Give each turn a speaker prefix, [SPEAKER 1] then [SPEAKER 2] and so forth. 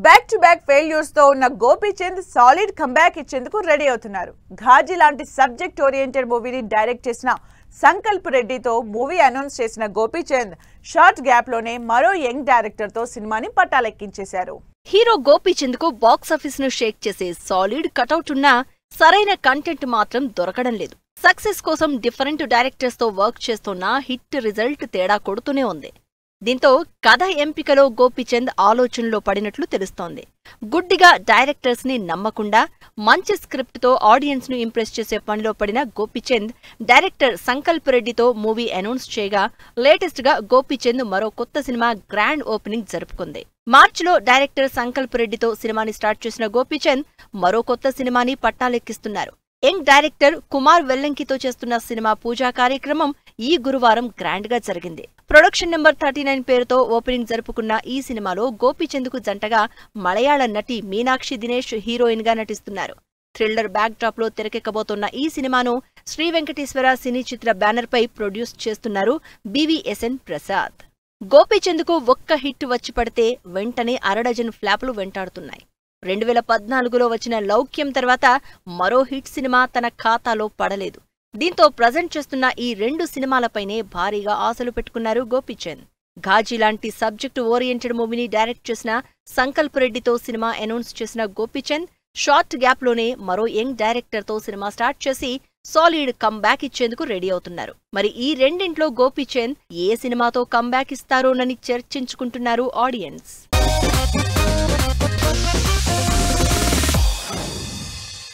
[SPEAKER 1] Back to back failures తో ఉన్న Gopichand solid comeback ఇచ్చేందుకు రెడీ అవుతున్నారు. ఘాజీ లాంటి సబ్జెక్ట్ ఓరియంటెడ్ మూవీని డైరెక్ట్ చేసిన సంకల్ప్ రెడ్డితో మూవీ అనౌన్స్ చేసిన గోపీచంద్ షార్ట్ గ్యాప్ లోనే మరో యంగ్ డైరెక్టర్ తో సినిమాని పట్టాలెక్కించేశారు.
[SPEAKER 2] హీరో గోపీచంద్ కు బాక్సాఫీస్ ను షేక్ చేసే సాలిడ్ కటౌట్ ఉన్నా సరైన కంటెంట్ మాత్రం దొరకడం లేదు. సక్సెస్ కోసం డిఫరెంట్ డైరెక్టర్స్ తో వర్క్ చేస్తున్నా హిట్ రిజల్ట్ తేడా కొడుతూనే ఉంది. దీంతో కథ ఎంపికలో గోపీచంద్ ఆలోచనలో పడినట్లు తెలుస్తోంది. గుడ్డిగా డైరెక్టర్స్ ని నమ్మకుండా మంచి స్క్రిప్ట్ తో ఆడియన్స్ ను ఇంప్రెస్ చేసే పనిలో పడిన గోపీచంద్ డైరెక్టర్ సంకల్ప్ రెడ్డితో మూవీ అనౌన్స్ చేయగా లేటెస్ట్ గా గోపీచంద్ మరో కొత్త సినిమా గ్రాండ్ ఓపెనింగ్ జరుపుకుంది. మార్చిలో డైరెక్టర్ సంకల్ప్ రెడ్డితో సినిమాని స్టార్ట్ చేసిన గోపీచంద్ మరో కొత్త సినిమాని పట్టాలెక్కిస్తున్నారు. యంగ్ డైరెక్టర్ కుమార్ వెల్లంకితో చేస్తున్న సినిమా పూజా కార్యక్రమం ఈ గురువారం గ్రాండ్ గా జరిగింది. ప్రొడక్షన్ నెంబర్ 39 పేరుతో ఓపెనింగ్ జరుపుకున్న ఈ సినిమాలో గోపీచంద్ కు జంటగా మలయాళ నటి మీనాక్షి దినేష్ హీరోయిన్ గా నటిస్తున్నారు. థ్రిల్లర్ బ్యాక్ డ్రాప్ లో తెరకెక్కబోతున్న ఈ సినిమాను శ్రీ వెంకటేశ్వర సినీ చిత్ర బ్యానర్ పై ప్రొడ్యూస్ చేస్తున్నారు BVSN ప్రసాద్. గోపీచంద్ కు ఒక్క హిట్ వచ్చి పడితే వెంటనే అరడజన్ ఫ్లాపులు వెంటాడుతున్నాయి. 2014లో వచ్చిన లౌక్యం తర్వాత మరో హిట్ సినిమా తన ఖాతాలో పడలేదు. దీంతో ప్రజెంట్ చేస్తున్న ఈ 2 సినిమాలపైనే భారీగా ఆశలు పెట్టుకున్నారు గోపీచంద్. ఘాజీ లాంటి సబ్జెక్ట్ ఓరియంటెడ్ మూవీని డైరెక్ట్ చేసిన సంకల్ప్ రెడ్డితో సినిమా అనౌన్స్ చేసిన గోపీచంద్ షార్ట్ గ్యాప్ లోనే మరో యంగ్ డైరెక్టర్ తో సినిమా స్టార్ట్ చేసి సాలిడ్ కంబ్యాక్ ఇచ్చేందుకు రెడీ అవుతున్నారు. మరి ఈ రెండింట్లో గోపీచంద్ ఏ సినిమాతో కంబ్యాక్ ఇస్తారోనని చర్చించుకుంటున్నారు ఆడియన్స్.